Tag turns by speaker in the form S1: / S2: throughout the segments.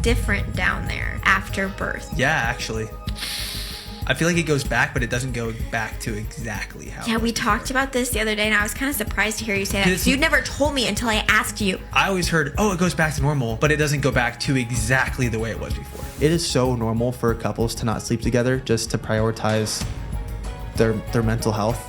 S1: different down there after birth.
S2: Yeah, actually. I feel like it goes back, but it doesn't go back to exactly how.
S1: Yeah, we talked about this the other day, and I was kind of surprised to hear you say that, because you never told me until I asked you.
S2: I always heard, oh, it goes back to normal, but it doesn't go back to exactly the way it was before.
S3: It is so normal for couples to not sleep together just to prioritize their mental health.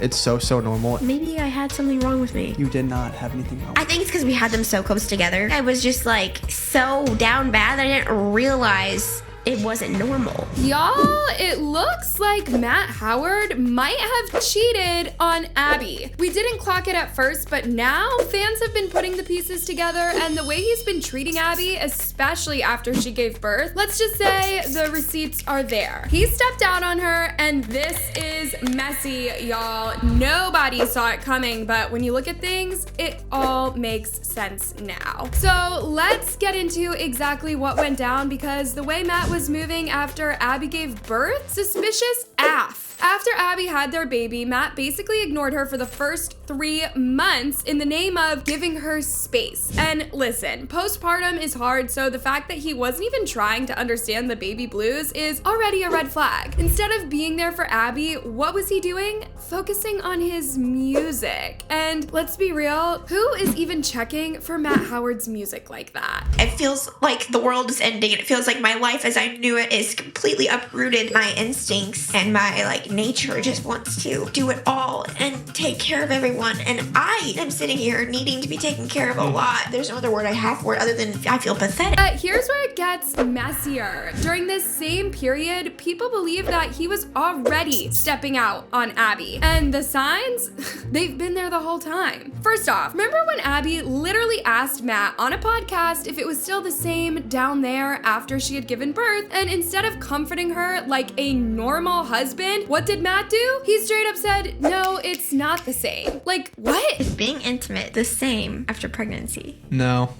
S3: It's so normal.
S1: Maybe I had something wrong with me.
S3: You did not have anything wrong.
S1: I think it's because we had them so close together. I was just like so down bad that I didn't realize it wasn't normal.
S4: Y'all, it looks like Matt Howard might have cheated on Abby. We didn't clock it at first, but now fans have been putting the pieces together, and the way he's been treating Abby, especially after she gave birth, let's just say the receipts are there. He stepped out on her, and this is messy, y'all. Nobody saw it coming, but when you look at things, it all makes sense now. So let's get into exactly what went down, because the way Matt was moving after Abby gave birth, suspicious AF. After Abby had their baby, Matt basically ignored her for the first 3 months in the name of giving her space. And listen, postpartum is hard, so the fact that he wasn't even trying to understand the baby blues is already a red flag. Instead of being there for Abby, what was he doing? Focusing on his music. And let's be real, who is even checking for Matt Howard's music like that?
S1: It feels like the world is ending, and it feels like my life as I knew it is completely uprooted. My instincts and my nature just wants to do it all and take care of everyone, and I am sitting here needing to be taken care of a lot. There's no other word I have for it other than I feel pathetic.
S4: But here's where it gets messier. During this same period, people believe that he was already stepping out on Abby, and the signs, they've been there the whole time. First off, remember when Abby literally asked Matt on a podcast if it was still the same down there after she had given birth, and instead of comforting her like a normal husband, what did Matt do? He straight up said, no, it's not the same. Like, what?
S1: Is being intimate the same after pregnancy?
S2: No,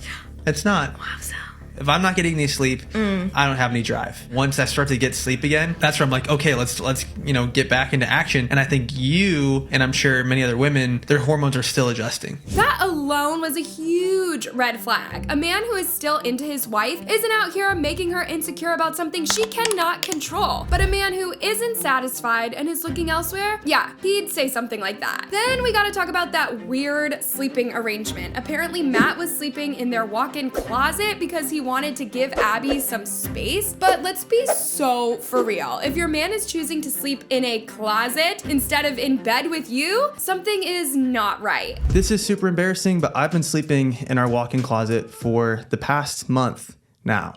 S2: it's not.
S1: Wow, so.
S2: If I'm not getting any sleep, I don't have any drive. Once I start to get sleep again, that's where I'm like, okay, let's get back into action. And I think you, and I'm sure many other women, their hormones are still adjusting.
S4: That alone was a huge red flag. A man who is still into his wife isn't out here making her insecure about something she cannot control. But a man who isn't satisfied and is looking elsewhere, yeah, he'd say something like that. Then we gotta talk about that weird sleeping arrangement. Apparently Matt was sleeping in their walk-in closet because he wanted to give Abby some space, but let's be so for real. If your man is choosing to sleep in a closet instead of in bed with you, something is not right.
S3: This is super embarrassing, but I've been sleeping in our walk-in closet for the past month now.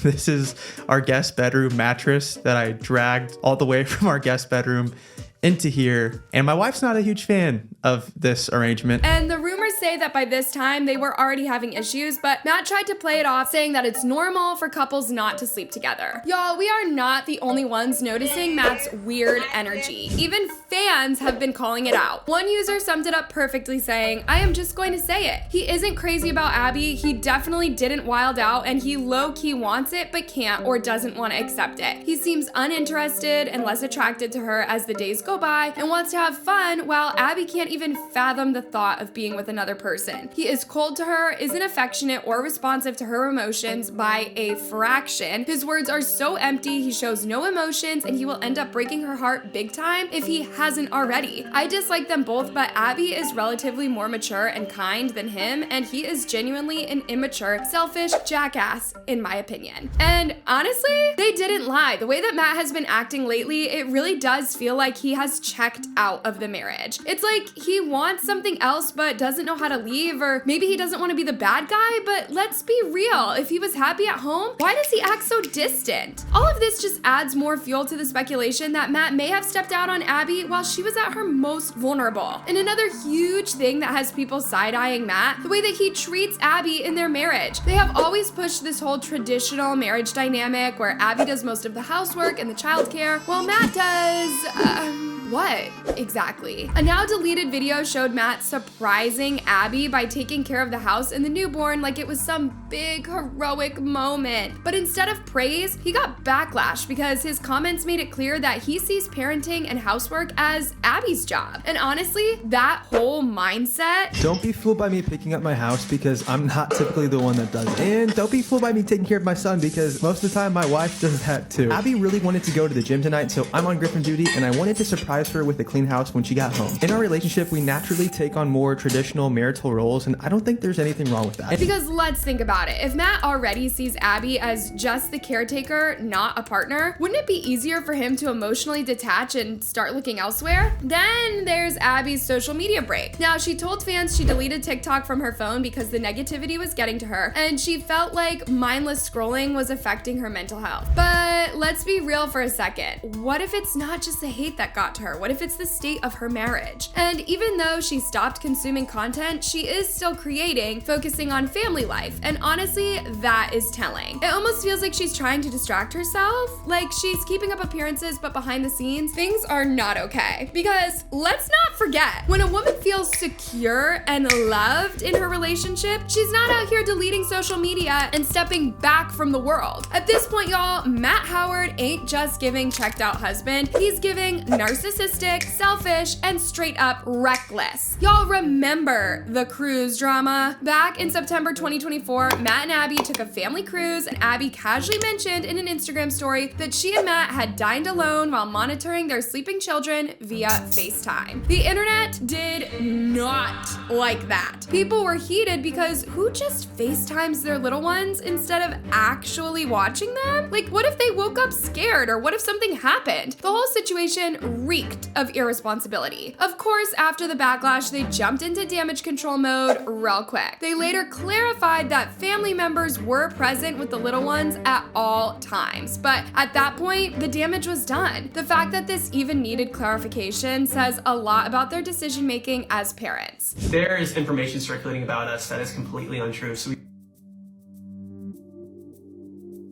S3: This is our guest bedroom mattress that I dragged all the way from our guest bedroom into here, and my wife's not a huge fan of this arrangement.
S4: And the rumors say that by this time they were already having issues, but Matt tried to play it off, saying that it's normal for couples not to sleep together. Y'all, we are not the only ones noticing Matt's weird energy. Even fans have been calling it out. One user summed it up perfectly, saying, I am just going to say it. He isn't crazy about Abby, he definitely didn't wild out, and he low-key wants it but can't or doesn't want to accept it. He seems uninterested and less attracted to her as the days go by and wants to have fun, while Abby can't even fathom the thought of being with another person. He is cold to her, isn't affectionate or responsive to her emotions by a fraction. His words are so empty, he shows no emotions, and he will end up breaking her heart big time if he hasn't already. I dislike them both, but Abby is relatively more mature and kind than him, and he is genuinely an immature, selfish jackass, in my opinion. And honestly, they didn't lie. The way that Matt has been acting lately, it really does feel like he has checked out of the marriage. It's like he wants something else but doesn't know how to leave, or maybe he doesn't want to be the bad guy, but let's be real. If he was happy at home, why does he act so distant? All of this just adds more fuel to the speculation that Matt may have stepped out on Abby while she was at her most vulnerable. And another huge thing that has people side-eyeing Matt, the way that he treats Abby in their marriage. They have always pushed this whole traditional marriage dynamic where Abby does most of the housework and the childcare, while Matt does, what exactly? A now deleted video showed Matt surprising Abby by taking care of the house and the newborn like it was some big heroic moment. But instead of praise, he got backlash because his comments made it clear that he sees parenting and housework as Abby's job. And honestly, that whole mindset.
S5: Don't be fooled by me picking up my house because I'm not typically the one that does it. And don't be fooled by me taking care of my son because most of the time my wife does that too. Abby really wanted to go to the gym tonight, so I'm on Griffin duty and I wanted to surprise her with a clean house when she got home. In our relationship, we naturally take on more traditional marital roles, and I don't think there's anything wrong with that.
S4: Because let's think about it. If Matt already sees Abby as just the caretaker, not a partner, wouldn't it be easier for him to emotionally detach and start looking elsewhere? Then there's Abby's social media break. Now, she told fans she deleted TikTok from her phone because the negativity was getting to her, and she felt like mindless scrolling was affecting her mental health. But let's be real for a second. What if it's not just the hate that got to her? What if it's the state of her marriage? And even though she stopped consuming content, she is still creating, focusing on family life. And honestly, that is telling. It almost feels like she's trying to distract herself, like she's keeping up appearances, but behind the scenes, things are not okay. Because let's not forget, when a woman feels secure and loved in her relationship, she's not out here deleting social media and stepping back from the world. At this point, y'all, Matt Howard ain't just giving checked out husband, he's giving narcissistic, selfish, and straight up reckless. Y'all remember the cruise drama? Back in September 2024, Matt and Abby took a family cruise, and Abby casually mentioned in an Instagram story that she and Matt had dined alone while monitoring their sleeping children via FaceTime. The internet did not like that. People were heated because who just FaceTimes their little ones instead of actually watching them? Like, what if they woke up scared, or what if something happened? The whole situation reeked of irresponsibility. Of course, after the backlash, they jumped into damage control mode real quick. They later clarified that family members were present with the little ones at all times, but at that point, the damage was done. The fact that this even needed clarification says a lot about their decision making as parents.
S6: There is information circulating about us that is completely untrue, so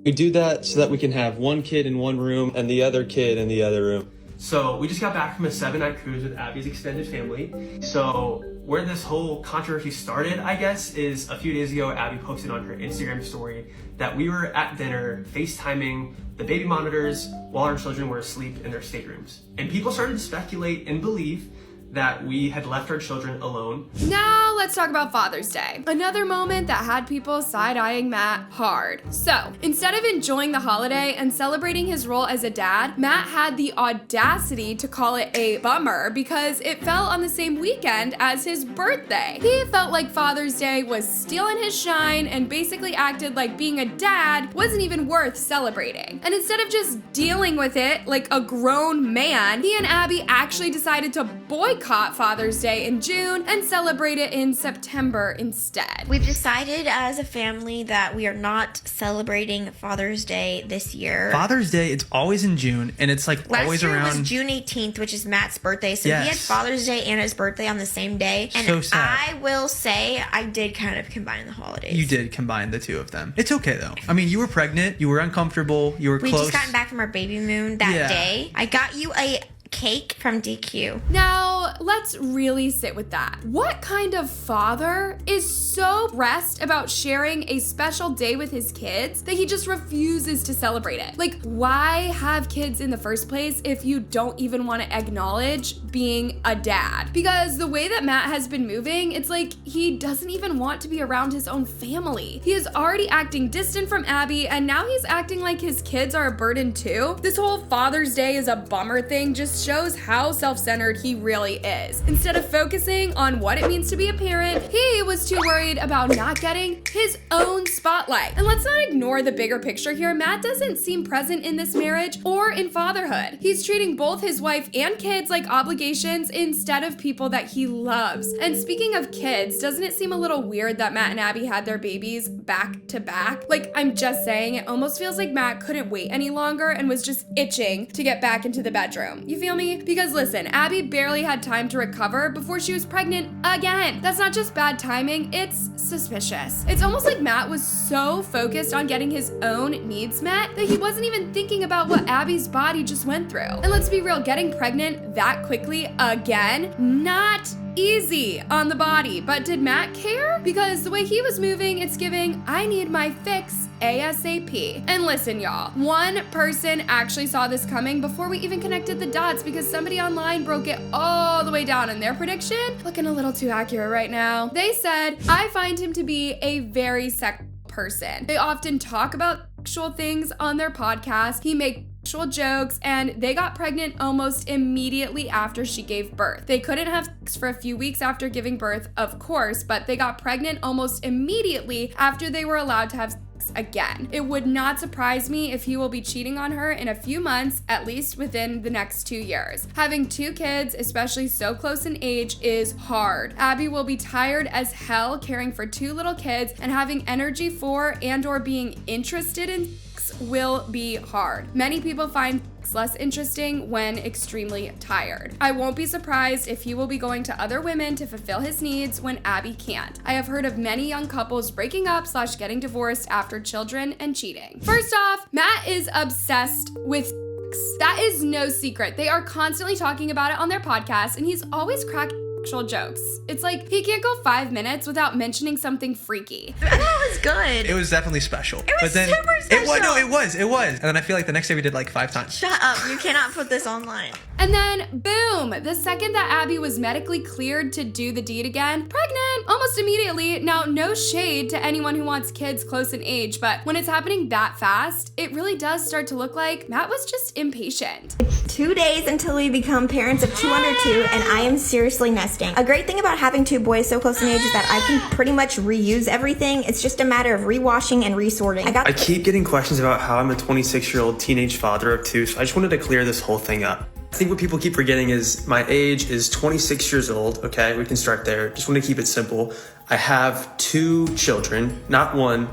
S5: We do that so that we can have one kid in one room and the other kid in the other room.
S6: So we just got back from a 7-night cruise with Abby's extended family. So where this whole controversy started, I guess, is a few days ago, Abby posted on her Instagram story that we were at dinner FaceTiming the baby monitors while our children were asleep in their staterooms. And people started to speculate and believe that we had left our children alone.
S4: Now let's talk about Father's Day. Another moment that had people side-eyeing Matt hard. So instead of enjoying the holiday and celebrating his role as a dad, Matt had the audacity to call it a bummer because it fell on the same weekend as his birthday. He felt like Father's Day was stealing his shine and basically acted like being a dad wasn't even worth celebrating. And instead of just dealing with it like a grown man, he and Abby actually decided to boycott Father's Day in June and celebrate it in September instead.
S1: We've decided as a family that we are not celebrating Father's Day this year.
S2: Father's Day, it's always in June, and it's like
S1: Last
S2: always
S1: year
S2: around.
S1: was June 18th, which is Matt's birthday, so he had
S2: Yes.
S1: Father's Day and his birthday on the same day. And
S2: So sad.
S1: I will say I did kind of combine the holidays.
S2: You did combine the two of them. It's okay though. I mean, you were pregnant, you were uncomfortable, you were
S1: We
S2: close.
S1: just gotten back from our baby moon that
S2: Yeah.
S1: day. I got you a cake from DQ.
S4: Now, let's really sit with that. What kind of father is so pressed about sharing a special day with his kids that he just refuses to celebrate it? Like, why have kids in the first place if you don't even want to acknowledge being a dad? Because the way that Matt has been moving, it's like he doesn't even want to be around his own family. He is already acting distant from Abby, and now he's acting like his kids are a burden too. This whole Father's Day is a bummer thing just shows how self-centered he really is. Instead of focusing on what it means to be a parent, he was too worried about not getting his own spotlight. And let's not ignore the bigger picture here. Matt doesn't seem present in this marriage or in fatherhood. He's treating both his wife and kids like obligations instead of people that he loves. And speaking of kids, doesn't it seem a little weird that Matt and Abby had their babies back to back? Like, I'm just saying, it almost feels like Matt couldn't wait any longer and was just itching to get back into the bedroom. You feel me? Because listen, Abby barely had time to recover before she was pregnant again. That's not just bad timing, it's suspicious. It's almost like Matt was so focused on getting his own needs met that he wasn't even thinking about what Abby's body just went through. And let's be real, getting pregnant that quickly again, not easy on the body. But did Matt care? Because the way he was moving, it's giving, I need my fix ASAP. And listen, y'all, one person actually saw this coming before we even connected the dots, because somebody online broke it all the way down in their prediction. Looking a little too accurate right now. They said, I find him to be a very sexual person. They often talk about sexual things on their podcast. He makes sexual jokes, and they got pregnant almost immediately after she gave birth. They couldn't have sex for a few weeks after giving birth, of course, but they got pregnant almost immediately after they were allowed to have sex again. It would not surprise me if he will be cheating on her in a few months, at least within the next 2 years. Having 2 kids, especially so close in age, is hard. Abby will be tired as hell caring for 2 little kids, and having energy for and/or being interested in sex will be hard. Many people find sex less interesting when extremely tired. I won't be surprised if he will be going to other women to fulfill his needs when Abby can't. I have heard of many young couples breaking up / getting divorced after children and cheating. First off, Matt is obsessed with sex. That is no secret. They are constantly talking about it on their podcast, and he's always cracking sexual jokes. It's like he can't go 5 minutes without mentioning something freaky.
S1: I thought it was good.
S2: It was definitely special.
S1: It was super special.
S2: It was. And then I feel like the next day we did like 5 times.
S1: Shut up. You cannot put this online.
S4: And then, boom, the second that Abby was medically cleared to do the deed again, pregnant, almost immediately. Now, no shade to anyone who wants kids close in age, but when it's happening that fast, it really does start to look like Matt was just impatient.
S7: 2 days until we become parents of 2 under 2, and I am seriously nesting. A great thing about having 2 boys so close in age is that I can pretty much reuse everything. It's just a matter of rewashing and resorting.
S6: I keep getting questions about how I'm a 26-year-old teenage father of 2, so I just wanted to clear this whole thing up. I think what people keep forgetting is my age is 26 years old, okay? We can start there. Just want to keep it simple. I have 2 children, not 1,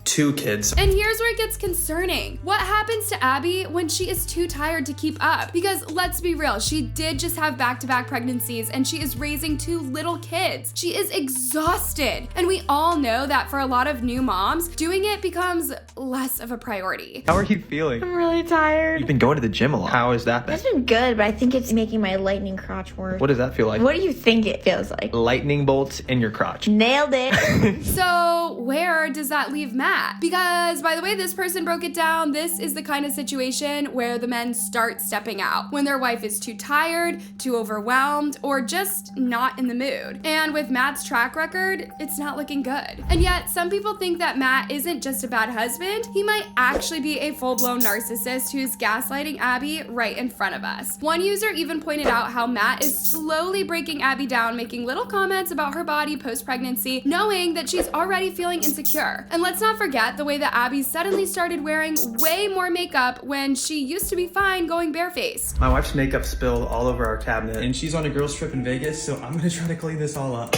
S6: 2 kids.
S4: And here's where it gets concerning. What happens to Abby when she is too tired to keep up? Because let's be real, she did just have back-to-back pregnancies, and she is raising 2 little kids. She is exhausted. And we all know that for a lot of new moms, doing it becomes less of a priority.
S5: How are you feeling?
S7: I'm really tired.
S5: You've been going to the gym a lot. How has that been?
S7: It's been good, but I think it's making my lightning crotch worse.
S5: What does that feel like?
S7: What do you think it feels like?
S5: Lightning bolts in your crotch.
S7: Nailed it.
S4: So where does that leave Matt? Because by the way this person broke it down, this is the kind of situation where the men start stepping out when their wife is too tired, too overwhelmed, or just not in the mood. And with Matt's track record, it's not looking good. And yet some people think that Matt isn't just a bad husband, he might actually be a full-blown narcissist who's gaslighting Abby right in front of us. One user even pointed out how Matt is slowly breaking Abby down, making little comments about her body post-pregnancy, knowing that she's already feeling insecure. And let's not forget the way that Abby suddenly started wearing way more makeup when she used to be fine going barefaced.
S6: My wife's makeup spilled all over our cabinet, and she's on a girls trip in Vegas, so I'm gonna try to clean this all up.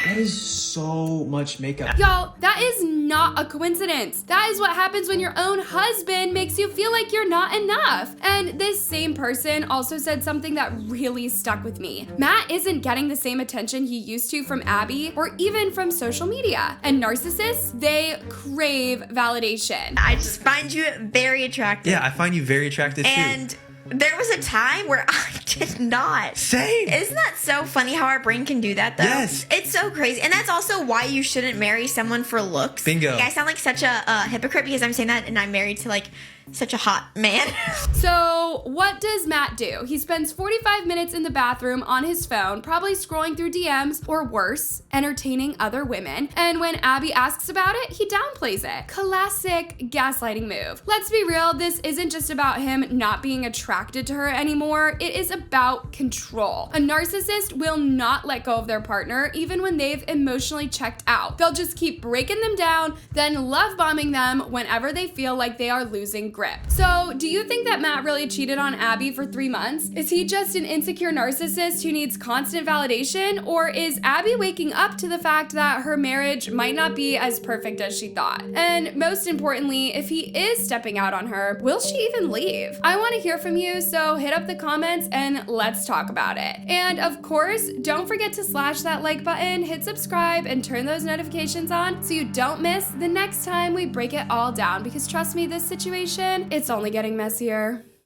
S6: That is so much makeup.
S4: Y'all, that is not a coincidence. That is what happens when your own husband makes you feel like you're not enough. And this same person also said something that really stuck with me. Matt isn't getting the same attention he used to from Abby or even from social media. And narcissists, they crave validation.
S1: I just find you very attractive.
S2: Yeah, I find you very attractive too.
S1: And there was a time where I did not.
S2: Same.
S1: Isn't that so funny how our brain can do that though?
S2: Yes.
S1: It's so crazy. And that's also why you shouldn't marry someone for looks.
S2: Bingo.
S1: Like, I sound like such a hypocrite because I'm saying that and I'm married to like such a hot man.
S4: So what does Matt do? He spends 45 minutes in the bathroom on his phone, probably scrolling through DMs or worse, entertaining other women. And when Abby asks about it, he downplays it. Classic gaslighting move. Let's be real, this isn't just about him not being attracted to her anymore. It is about control. A narcissist will not let go of their partner even when they've emotionally checked out. They'll just keep breaking them down, then love bombing them whenever they feel like they are losing grip. So, do you think that Matt really cheated on Abby for 3 months? Is he just an insecure narcissist who needs constant validation? Or is Abby waking up to the fact that her marriage might not be as perfect as she thought? And most importantly, if he is stepping out on her, will she even leave? I want to hear from you, so hit up the comments and let's talk about it. And of course, don't forget to slash that like button, hit subscribe, and turn those notifications on so you don't miss the next time we break it all down, because trust me, this situation, it's only getting messier.